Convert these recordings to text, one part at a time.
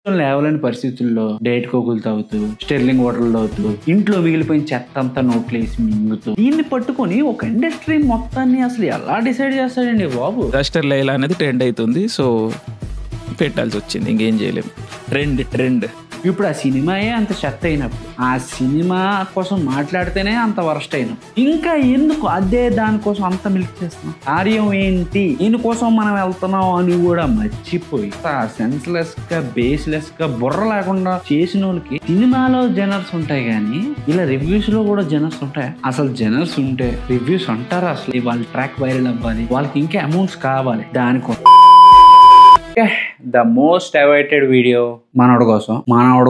లేవలేని పరిస్థితుల్లో డైట్ కోకులు తాగుతూ స్టెర్లింగ్ వాటర్లు తాగుతూ ఇంట్లో మిగిలిపోయిన చెత్త అంతా నోట్లేసి మింగుతూ దీన్ని పట్టుకొని ఒక ఇండస్ట్రీ మొత్తాన్ని అసలు ఎలా డిసైడ్ చేస్తాడండి బాబు. డస్టర్ లైలా అనేది ట్రెండ్ అవుతుంది, సో పెట్టాల్సి వచ్చింది, ఇంకేం చేయలేము. ట్రెండ్ ఇప్పుడు ఆ సినిమాయే అంత చెత్త అయినప్పుడు ఆ సినిమా కోసం మాట్లాడితేనే అంత వరస్ట్ అయినప్పుడు ఇంకా ఎందుకు అదే దానికోసం అంత మిల్క్ చేస్తున్నాం? కార్యం ఏంటి, దీనికోసం మనం వెళ్తున్నాం అని కూడా మర్చిపోయి సెన్స్లెస్ గా బేస్లెస్ గా బుర్ర లేకుండా చేసిన వాళ్ళకి సినిమాలో జనర్స్ ఉంటాయి కానీ ఇలా రివ్యూస్ లో కూడా జనర్స్ ఉంటాయి. అసలు జనర్స్ ఉంటే రివ్యూస్ అంటారా? అసలు వాళ్ళ ట్రాక్ వైరల్ అవ్వాలి, వాళ్ళకి ఇంకా అమౌంట్స్ కావాలి. దానికోసం ద మోస్ట్ అవైటెడ్ వీడియో మనోడి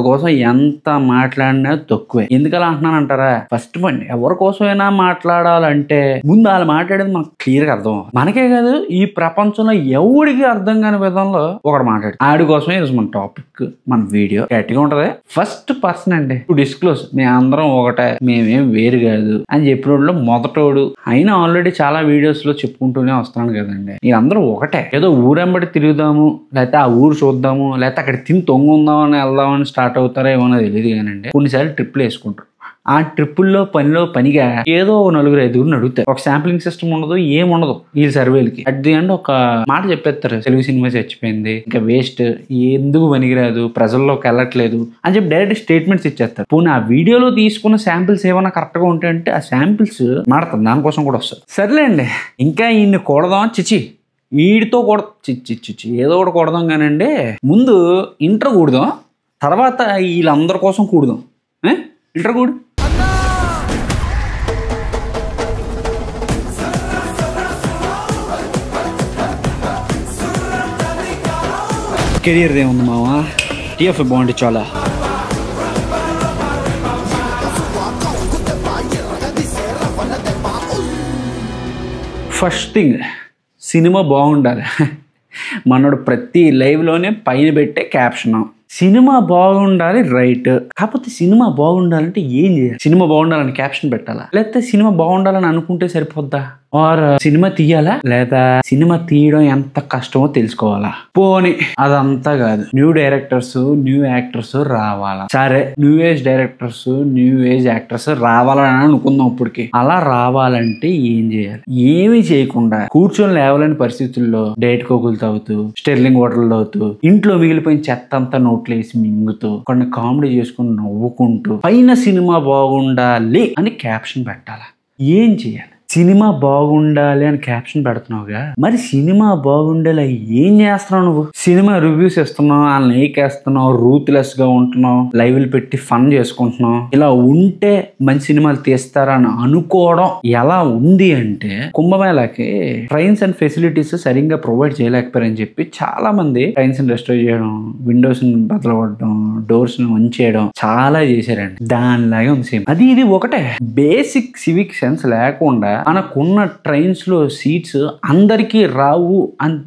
కోసం ఎంత మాట్లాడినా తక్కువే. ఎందుకలా అంటున్నానంటారా? ఫస్ట్ పండి ఎవరి కోసమైనా మాట్లాడాలంటే ముందు వాళ్ళు మాట్లాడేది మనకు క్లియర్ గా అర్థం అవ్వాలి. మనకే కాదు, ఈ ప్రపంచంలో ఎవరికి అర్థం కాని విధంలో ఒకటి మాట్లాడు. ఆడి కోసమే మన టాపిక్, మన వీడియో గట్టిగా ఉంటది. ఫస్ట్ పర్సన్ అండి టు డిస్క్లోజ్, మేము అందరం ఒకటే, మేమేం వేరు కాదు అని చెప్పినోళ్ళు మొదటోడు. అయినా ఆల్రెడీ చాలా వీడియోస్ లో చెప్పుకుంటూనే వస్తున్నాను కదండి, మీరందరూ ఒకటే. ఏదో ఊరెంబడి తిరుగుదాము, లేకపోతే ఆ ఊరు చూద్దాము, లేకపోతే అక్కడ తిని తొంగుందామని వెళ్దామని స్టార్ట్ అవుతారో ఏమో తెలియదు కానండి. కొన్నిసార్లు ట్రిప్లు వేసుకుంటారు. ఆ ట్రిప్పుల్లో పనిగా ఏదో 4-5 అడుగుతారు. ఒక శాంప్లింగ్ సిస్టమ్ ఉండదు, ఏముండదు ఈ సర్వేలకి. అట్ ది ఎండ్ ఒక మాట చెప్పేస్తారు, తెలుగు సినిమా చచ్చిపోయింది, ఇంకా వేస్ట్, ఎందుకు పనికిరాదు, ప్రజల్లోకి వెళ్ళట్లేదు అని చెప్పి డైరెక్ట్ స్టేట్మెంట్స్ ఇచ్చేస్తారు. పోనీ ఆ వీడియోలో తీసుకున్న శాంపిల్స్ ఏమైనా కరెక్ట్ గా ఉంటాయంటే ఆ శాంపిల్స్ మాడతాం, దానికోసం కూడా వస్తుంది. సర్లేండి, ఇంకా ఈయన్ని కూడదాం, చిచి వీడితో కూడా చిచ్చి ఏదో ఒకటి కూడదాం కానండి. ముందు ఇంటర్ కూడదాం, తర్వాత వీళ్ళందరి కోసం కూడదాం. ఇంటర్ కూడు. కెరియర్ ఏముంది మావా, టీఎఫ్ బాగుంది చాలా. ఫస్ట్ థింగ్, సినిమా బాగుండాలి. మనోడు ప్రతి లైవ్లోనే పైన పెట్టే క్యాప్షన్ సినిమా బాగుండాలి, రైట్. కాకపోతే సినిమా బాగుండాలంటే ఏం చేయాలి? సినిమా బాగుండాలని క్యాప్షన్ పెట్టాలా, లేకపోతే సినిమా బాగుండాలని అనుకుంటే సరిపోద్దా? ఆర్ సినిమా తీయాలా, లేదా సినిమా తీయడం ఎంత కష్టమో తెలుసుకోవాలా? పోనీ అదంతా కాదు, న్యూ డైరెక్టర్స్ న్యూ యాక్టర్స్ రావాలా? సరే, new age directors new age actors రావాలని అనుకుందాం. ఇప్పటికి అలా రావాలంటే ఏం చేయాలి? ఏమీ చేయకుండా కూర్చొని లేవలేని పరిస్థితుల్లో డైట్ కోకులు తాగుతూ స్టెర్లింగ్ వాటర్లు తాగుతూ ఇంట్లో మిగిలిపోయిన చెత్త అంతా నోట్లేసి మింగుతూ కొన్ని కామెడీ చేసుకుని నవ్వుకుంటూ పైన సినిమా బాగుండాలి అని క్యాప్షన్ పెట్టాలా? ఏం చేయాలి? సినిమా బాగుండాలి అని క్యాప్షన్ పెడుతున్నావుగా, మరి సినిమా బాగుండాలి ఏం చేస్తున్నావు నువ్వు? సినిమా రివ్యూస్ ఇస్తున్నావు, ఆ లైక్ వేస్తున్నావు, రూత్లెస్ గా ఉంటున్నావు, లైవ్లు పెట్టి ఫన్ చేసుకుంటున్నావు. ఇలా ఉంటే మంచి సినిమాలు తీస్తారని అనుకోవడం ఎలా ఉంది అంటే, కుంభమేళాకి ట్రైన్స్ అండ్ ఫెసిలిటీస్ సరిగ్గా ప్రొవైడ్ చేయలేకపోయారని చెప్పి చాలా మంది ట్రైన్స్ ని రెస్టోర్ చేయడం, విండోస్ ని బదలగొట్టడం, డోర్స్ ని ఉంచేయడం చాలా చేశారండి. దానిలాగే ఉంది సేమ్. అది ఇది ఒకటే. బేసిక్ సివిక్ సెన్స్ లేకుండా మనకున్న ట్రైన్స్ లో సీట్స్ అందరికీ రావు అని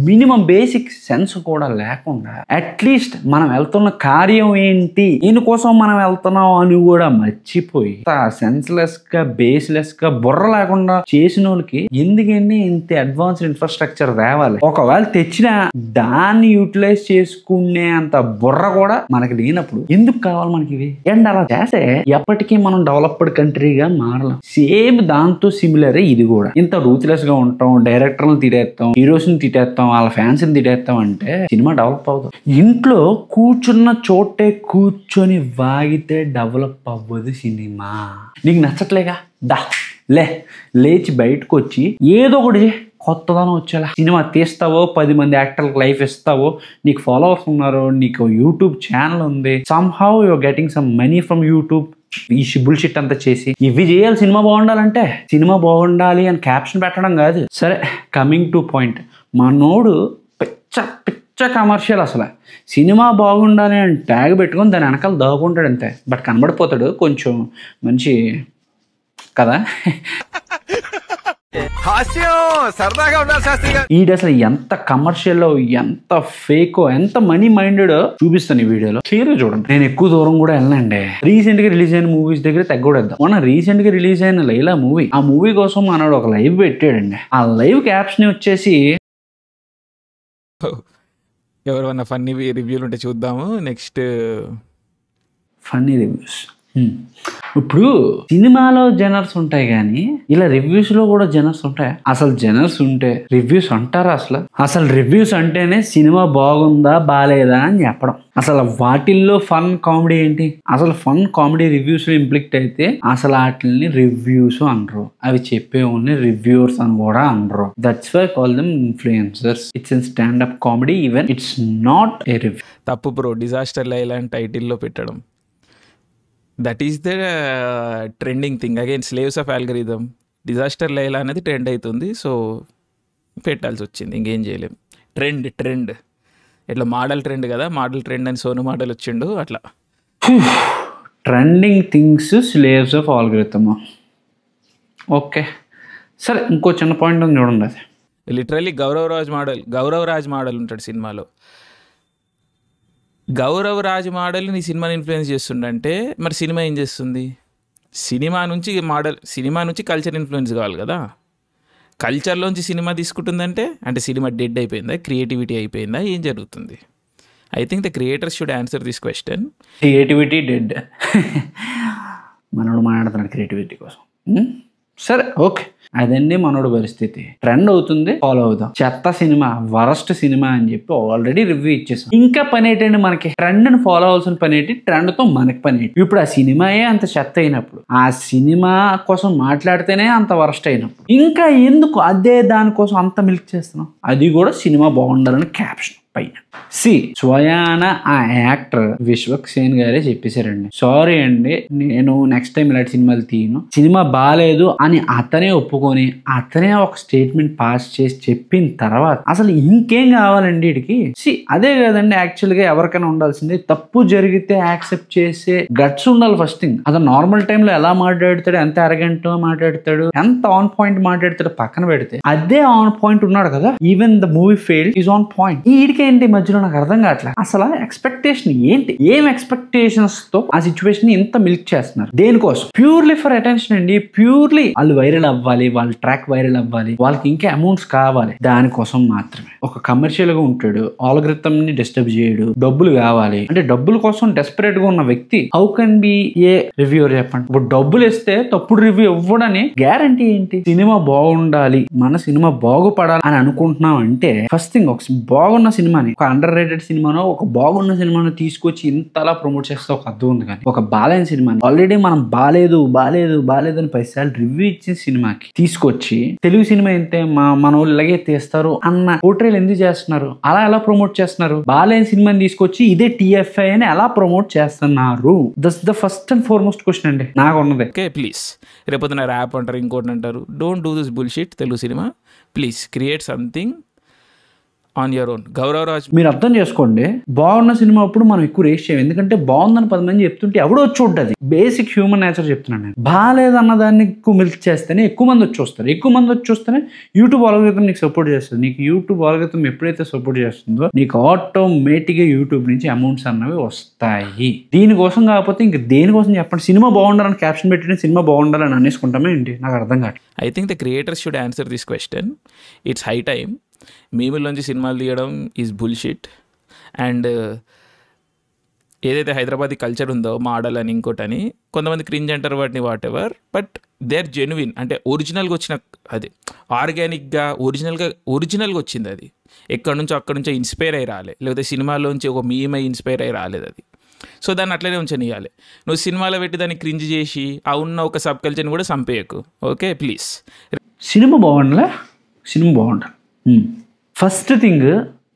మినిమం బేసిక్ సెన్స్ కూడా లేకుండా అట్లీస్ట్ మనం వెళ్తున్న కార్యం ఏంటి, దీనికోసం మనం వెళ్తున్నాం అని కూడా మర్చిపోయి సెన్స్లెస్ గా బేస్లెస్ గా బుర్ర లేకుండా చేసిన వాళ్ళకి ఎందుకంటే ఇంత అడ్వాన్స్డ్ ఇన్ఫ్రాస్ట్రక్చర్ తేవాలి? ఒకవేళ తెచ్చినా దాన్ని యూటిలైజ్ చేసుకునే అంత బుర్ర కూడా మనకి లేనప్పుడు ఎందుకు కావాలి మనకి ఇవి? అండ్ అలా చేస్తే ఎప్పటికీ మనం డెవలప్డ్ కంట్రీగా మారలేం. సేమ్ దాంతో సిమిలర్ ఇది కూడా. ఇంత రూత్లెస్ గా ఉంటాం, డైరెక్టర్లను తీరేస్తాం, హీరోస్ ని తిట్టేస్తాం, వాళ్ళ ఫ్యాన్స్ ని తిట్టేస్తాం అంటే సినిమా డెవలప్ అవుతుంది. ఇంట్లో కూర్చున్న చోటే కూర్చొని వాగితే డెవలప్ అవ్వదు సినిమా. నీకు నచ్చట్లేగా, లేచి బయటకు వచ్చి ఏదో ఒకటి కొత్తదనం వచ్చేలా సినిమా తీస్తావో, 10 మంది యాక్టర్లకు లైఫ్ ఇస్తావో, నీకు ఫాలోవర్స్ ఉన్నారు, నీకు యూట్యూబ్ ఛానల్ ఉంది, somehow you are getting some money from YouTube. ఈ బుల్షిట్ అంతా చేసి ఇవి చేయాలి. సినిమా బాగుండాలంటే సినిమా బాగుండాలి అని క్యాప్షన్ పెట్టడం కాదు. సరే, కమింగ్ టు పాయింట్, మనోడు పిచ్చ కమర్షియల్. అసలు సినిమా బాగుండాలి అని ట్యాగ్ పెట్టుకొని దాని వెనకాల దాగుంటాడు అంతే, బట్ కనబడిపోతాడు కొంచెం మంచి కదా. ఈడ అసలు ఎంత కమర్షియల్, ఎంత ఫేకో, ఎంత మనీ మైండెడ్ చూపిస్తాను ఈ వీడియోలో. క్లియర్ గా చూడండి. నేను ఎక్కువ దూరం కూడా వెళ్ళండి. రీసెంట్ గా రిలీజ్ అయిన మూవీస్ దగ్గర తగ్గొడేద్దాం. మొన్న రీసెంట్ గా రిలీజ్ అయిన లైలా మూవీ, ఆ మూవీ కోసం మనోడు ఒక లైవ్ పెట్టాడండి. ఆ లైవ్ క్యాప్షన్ వచ్చేసి ఎవరైనా ఫన్నీ రివ్యూలు ఉంటే చూద్దాము. Next funny reviews. ఇప్పుడు సినిమాలో జనర్స్ ఉంటాయి కానీ ఇలా రివ్యూస్ లో కూడా జనర్స్ ఉంటాయి. అసలు జనర్స్ ఉంటే రివ్యూస్ అంటారా? అసలు రివ్యూస్ అంటేనే సినిమా బాగుందా బాలేదా అని చెప్పడం. అసలు వాటిల్లో ఫన్ కామెడీ ఏంటి? అసలు ఫన్ కామెడీ రివ్యూస్ లో ఇంప్లిక్ట్ అయితే అసలు వాటిని రివ్యూస్ అనరు. అవి చెప్పే ఓన్లీ రివ్యూవర్స్ అని కూడా అనరు. That's why call them influencers. It's in standup comedy, even it's not a review. తప్పు బ్రో డిజాస్టర్ లైలాండ్ టైటిల్లో పెట్టడం. That is the trending thing. Again slaves of algorithm. Disaster Laila అనేది ట్రెండ్ అవుతుంది, సో పెట్టాల్సి వచ్చింది, ఇంకేం చేయలేం. ట్రెండ్ ఇట్లా మోడల్ ట్రెండ్ కదా, మోడల్ ట్రెండ్ అని సోను మోడల్ వచ్చిండు అట్లా. Trending things slaves of algorithm. Okay సరే, ఇంకో చిన్న పాయింట్ ఉంది చూడండి. అది లిటరల్లీ గౌరవ్ రాజ్ మోడల్ ఉంటాడు సినిమాలో. గౌరవ్ రాజ్ మోడల్ నీ సినిమాని ఇన్ఫ్లుయెన్స్ చేస్తుండంటే మరి సినిమా ఏం చేస్తుంది? సినిమా నుంచి కల్చర్ ఇన్ఫ్లుయెన్స్ కావాలి కదా. కల్చర్లోంచి సినిమా తీసుకుంటుందంటే అంటే సినిమా డెడ్ అయిపోయిందా, క్రియేటివిటీ అయిపోయిందా, ఏం జరుగుతుంది? I think the creators should answer this question. Creativity dead. మనోడు మాట్లాడుతున్నాడు క్రియేటివిటీ కోసం. సరే ఓకే, అదండి మనోడు పరిస్థితి. ట్రెండ్ అవుతుంది, ఫాలో అవుతాం. చెత్త సినిమా, వరస్ట్ సినిమా అని చెప్పి ఆల్రెడీ రివ్యూ ఇచ్చేసాం. ఇంకా పని ఏంటండి మనకి? ట్రెండ్ని ఫాలో అవ్వాల్సిన పని ఏంటి? ట్రెండ్తో మనకి పని ఏంటి? ఇప్పుడు ఆ సినిమాయే అంత చెత్త అయినప్పుడు, ఆ సినిమా కోసం మాట్లాడితేనే అంత వరస్ట్ అయినప్పుడు, ఇంకా ఎందుకు అదే దానికోసం అంత మిల్క్ చేస్తున్నాం? అది కూడా సినిమా బాగుండాలని క్యాప్షన్ పైన. స్వయాన ఆ యాక్టర్ విశ్వక్ సేన్ గారే చెప్పేశారండి, సారీ అండి నేను నెక్స్ట్ టైం ఇలాంటి సినిమాలు తీయను, సినిమా బాగాలేదు అని అతనే ఒప్పుకొని అతనే ఒక స్టేట్మెంట్ పాస్ చేసి చెప్పిన తర్వాత అసలు ఇంకేం కావాలండి వీడికి? అదే కదండి యాక్చువల్ గా ఎవరికైనా ఉండాల్సింది. తప్పు జరిగితే యాక్సెప్ట్ చేసే గట్స్ ఉండాలి ఫస్ట్ థింగ్. అతను నార్మల్ టైంలో ఎలా మాట్లాడతాడు, ఎంత అరగంట మాట్లాడతాడు, ఎంత ఆన్ పాయింట్ మాట్లాడతాడు పక్కన పెడితే అదే ఆన్ పాయింట్ ఉన్నాడు కదా. Even the movie failed is on point. వీడికి ఏంటి మధ్యలో నాకు అర్థం కావట్లేదు. అసలు ఎక్స్పెక్టేషన్ ఏంటి? ఏం ఎక్స్పెక్టేషన్స్ తో ఆ సిచ్యువేషన్ ఇంత మిల్క్ చేస్తున్నారు? దేనికోసం? ప్యూర్లీ ఫర్ అటెన్షన్ అండి. ప్యూర్లీ వాళ్ళు వైరల్ అవ్వాలి, వాళ్ళ ట్రాక్ వైరల్ అవ్వాలి, వాళ్ళకి ఇంకా అమౌంట్స్ కావాలి, దానికోసం మాత్రమే. ఒక కమర్షియల్ గా ఉంటాడు, ఆల్గరిథం ని డిస్టర్బ్ చేయడు, డబ్బులు కావాలి అంటే డబ్బుల కోసం డెస్పరేట్ గా ఉన్న వ్యక్తి how can be A reviewer చెప్పండి? ఇప్పుడు డబ్బులు ఇస్తే తప్పుడు రివ్యూ ఇవ్వడని గ్యారంటీ ఏంటి? సినిమా బాగుండాలి, మన సినిమా బాగుపడాలి అని అనుకుంటున్నాం అంటే ఫస్ట్ థింగ్ ఒక బాగున్న సినిమాని, ఒక అండర్ రేటెడ్ సినిమానో ఒక బాగున్న సినిమాను తీసుకొచ్చి ఇంతలా ప్రమోట్ చేస్తే ఒక అర్థం ఉంది. కానీ ఒక బాలేని సినిమాని ఆల్రెడీ మనం బాలేదు అని 10 సార్లు రివ్యూ ఇచ్చిన సినిమాకి తీసుకొచ్చి తెలుగు సినిమా అయితే మన వాళ్ళు ఇలాగే తీస్తారు అన్న పోర్ట్రేల్ ఎందుకు చేస్తున్నారు? అలా ఎలా ప్రమోట్ చేస్తున్నారు? బాలేని సినిమాని తీసుకొచ్చి ఇదే TFI అని ఎలా ప్రమోట్ చేస్తున్నారు? That's the first and foremost question అండి నాకు ఉన్నది. ఓకే ప్లీజ్, రేపొద్దున ర్యాప్ అంటారు, ఇంకోటి అంటారు. Don't do this bullshit Telugu cinema. Please create something on your own. Gaurav Raj మీరు అర్థం చేసుకోండి, బాగున్న సినిమా అప్పుడు మనం ఎక్కువ రేస్ చేయం, ఎందుకంటే బాగుందని 10 మంది చెప్తుంటే ఎవడో వచ్చి ఉంటుంది. బేసిక్ హ్యూమన్ నేచర్ చెప్తున్నాను నేను. బాగాలేదన్న దాన్ని ఎక్కువ మిల్క్ చేస్తేనే ఎక్కువ మంది వచ్చి వస్తారు. ఎక్కువ మంది వచ్చి వస్తేనే యూట్యూబ్ ఆల్గరిథం నీకు సపోర్ట్ చేస్తుంది. నీకు యూట్యూబ్ ఆల్గరిథం ఎప్పుడైతే సపోర్ట్ చేస్తుందో నీకు ఆటోమేటిక్గా యూట్యూబ్ నుంచి అమౌంట్స్ అన్నవి వస్తాయి. దీనికోసం కాకపోతే ఇంక దేనికోసం చెప్పండి? సినిమా బాగుండాలని క్యాప్షన్ పెట్టిన సినిమా బాగుండాలని అనేసుకుంటామే ఏంటి? నాకు అర్థం కాదు. I think the creators should answer this question. It's high time. మీముల్లోంచి సినిమాలు తీయడం ఈజ్ బుల్షిట్. అండ్ ఏదైతే హైదరాబాదీ కల్చర్ ఉందో మోడల్ అని ఇంకోటని కొంతమంది క్రింజ్ అంటారు వాటిని, whatever, but they are genuine. అంటే ఒరిజినల్గా వచ్చిన, అది ఆర్గానిక్గా ఒరిజినల్గా వచ్చింది. అది ఎక్కడి నుంచో ఇన్స్పైర్ అయ్యి రాలే, లేకపోతే సినిమాలోంచి ఒక మీమై ఇన్స్పైర్ అయ్యి రాలేదు అది. సో దాన్ని అట్లనే ఉంచనియాలి. నువ్వు సినిమాలో పెట్టి దాన్ని క్రింజ్ చేసి ఆ ఉన్న ఒక సబ్ కల్చర్ని కూడా చంపేయకు. Okay please. సినిమా బాగుండాలి. First thing,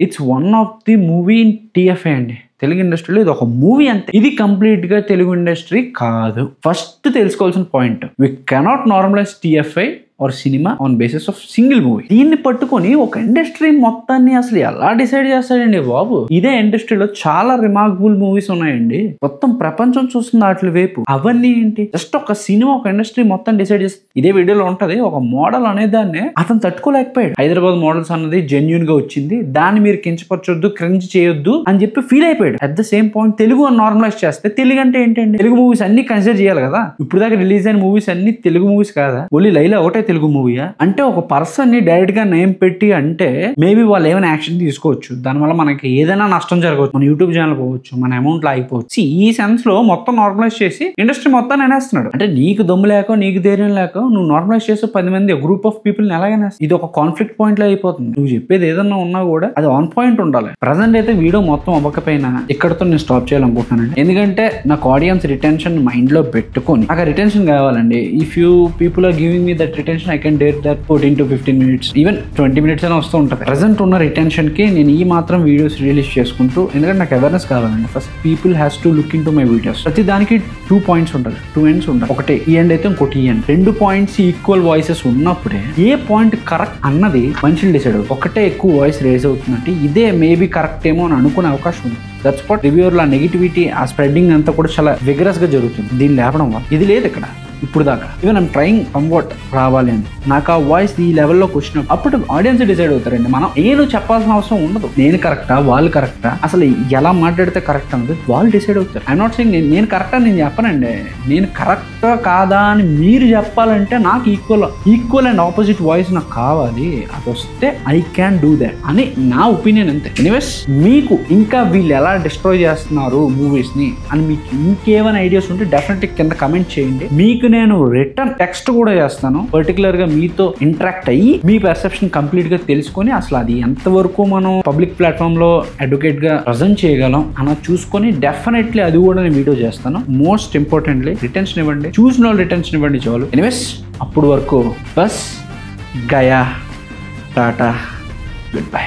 it's one of the movie in TFI అండి. తెలుగు ఇండస్ట్రీలో ఇది ఒక మూవీ అంతే. ఇది కంప్లీట్గా తెలుగు ఇండస్ట్రీ కాదు. ఫస్ట్ తెలుసుకోవాల్సిన point, we cannot normalise TFI or cinema on basis of single movie. దీన్ని పట్టుకొని ఒక ఇండస్ట్రీ మొత్తాన్ని అసలు ఎలా డిసైడ్ చేస్తాడండి బాబు? ఇదే ఇండస్ట్రీలో చాలా రిమార్కబుల్ మూవీస్ ఉన్నాయండి, మొత్తం ప్రపంచం చూస్తుంది వాటి వైపు. అవన్నీ ఏంటి? జస్ట్ ఒక సినిమా ఒక ఇండస్ట్రీ మొత్తం డిసైడ్ చేస్తుంది. ఇదే వీడియోలో ఉంటది, ఒక మోడల్ అనే దాన్ని అతను తట్టుకోలేకపోయాడు. హైదరాబాద్ మోడల్స్ అన్నది జెన్యూన్ గా వచ్చింది, దాన్ని మీరు కించపరచొద్దు, క్రింజ్ చేయొద్దు అని చెప్పి ఫీల్ అయిపోయాడు. At the same point Telugu normalise చేస్తే, తెలుగు అంటే ఏంటండి? తెలుగు మూవీస్ అన్ని కన్సిడర్ చేయాలి కదా. ఇప్పుడు దాకా రిలీజ్ అయిన మూవీస్ అన్ని తెలుగు మూవీస్ కాదా? ఓన్లీ లైలా ఒకటే తెలుగు మూవీయా అంటే ఒక పర్సన్ ని డైరెక్ట్ గా నేమ్ పెట్టి అంటే మేబీ వాళ్ళు ఏమైనా యాక్షన్ తీసుకోవచ్చు, దానివల్ల మనకి ఏదైనా నష్టం జరగవచ్చు, మన యూట్యూబ్ ఛానల్ పోవచ్చు, మన అమౌంట్ లాగిపోవచ్చు. ఈ సెన్స్ లో మొత్తం నార్మలైజ్ చేసి ఇండస్ట్రీ మొత్తాన్ని అనేస్తున్నాడు. అంటే నీకు దమ్ము లేక నీకు ధైర్యం లేక నువ్వు నార్మలైజ్ చేసి 10 మంది గ్రూప్ ఆఫ్ పీపుల్ ని ఎలాగైనా ఇది ఒక కాన్ఫ్లిక్ట్ పాయింట్ లో అయిపోతుంది. నువ్వు చెప్పేది ఏదన్నా ఉన్నా కూడా అది ఆన్ పాయింట్ ఉండాలి. ప్రజెంట్ అయితే వీడియో మొత్తం అవ్వకపోయినా ఇక్కడతో నేను స్టాప్ చేయాలనుకుంటున్నానండి. ఎందుకంటే నాకు ఆడియన్స్ రిటెన్షన్ మైండ్ లో పెట్టుకొని నాకు రిటెన్షన్ కావాలండి. If you people are giving me that retention I can dare that 14 to 15 minutes, ఈవెన్ 20 minutes అయినా వస్తూ ఉంటుంది. ప్రెసెంట్ ఉన్న రిటెన్షన్ కి నేను ఈ మాత్రం వీడియోస్ రిలీజ్ చేసుకుంటూ, ఎందుకంటే నాకు అవేర్నెస్ కావాలండి. First people has to look in to my videos. ప్రతి దానికి 2 points ఉంటుంది, 2 ends ఉంటుంది. ఒకటి ఈ ఎండ్ అయితే ఇంకోటి ఈ ఎండ్. 2 points ఈక్వల్ వాయిసెస్ ఉన్నప్పుడే ఏ పాయింట్ కరెక్ట్ అన్నది మనుషులు డిసైడ్ అవుతుంది. ఒకటే ఎక్కువ వాయిస్ రేజ్ అవుతుందంటే ఇదే మేబీ కరెక్ట్ ఏమో అని అనుకునే అవకాశం ఉంది. దట్స్ వాట్ రివ్యూర్ల నెగిటివిటీ ఆ స్ప్రెడ్డింగ్ అంతా కూడా చాలా విగరస్ గా జరుగుతుంది. దీన్ని లేపడం వల్ల ఇది లేదు ఇక్కడ ఇప్పుడు దాకా. ఈవెన్ ఐమ్ ట్రైయింగ్ కంవర్ట్ రావాలి అని నాకు ఆ వాయిస్ ఈ లెవెల్లోకి వచ్చినప్పుడు అప్పుడు ఆడియన్స్ డిసైడ్ అవుతారండి. మనం నేను చెప్పాల్సిన అవసరం ఉండదు. నేను కరెక్టా వాళ్ళు కరెక్టా అసలు ఎలా మాట్లాడితే కరెక్ట్ అన్నది వాళ్ళు డిసైడ్ అవుతారు. ఐఎమ్ నాట్ సెయింగ్ నేను కరెక్టా నేను చెప్పనండి. నేను కరెక్టా కాదా అని మీరు చెప్పాలంటే నాకు ఈక్వల్ అండ్ ఆపోజిట్ వాయిస్ నాకు కావాలి. అది వస్తే ఐ క్యాన్ డూ దాట్ అని నా ఒపీనియన్ అంతే. ఎనీవేస్ మీకు ఇంకా వీళ్ళు ఎలా డిస్ట్రాయ్ చేస్తున్నారు మూవీస్ ని అని మీకు ఇంకేమైనా ఐడియాస్ ఉంటే డెఫినెట్లీ కింద కమెంట్ చేయండి. మీకు నేను రిటర్న్ టెక్స్ట్ కూడా చేస్తాను. పర్టికులర్ గా మీతో ఇంటరాక్ట్ అయ్యి మీ పర్సెప్షన్ కంప్లీట్ గా తెలుసుకొని అసలు అది ఎంతవరకు మనం పబ్లిక్ ప్లాట్ఫామ్ లో అడ్వకేట్ గా ప్రజెంట్ చేయగలం అన్న చూసుకొని డెఫినెట్లీ అది కూడా నేను వీడియో చేస్తాను. మోస్ట్ ఇంపార్టెంట్లీ రిటెన్షన్ ఇవ్వండి, చూసిన వాళ్ళు రిటెన్షన్ ఇవ్వండి చాలు. ఎనీవేస్ అప్పుడు వరకు bus Gaya, Tata, good bye.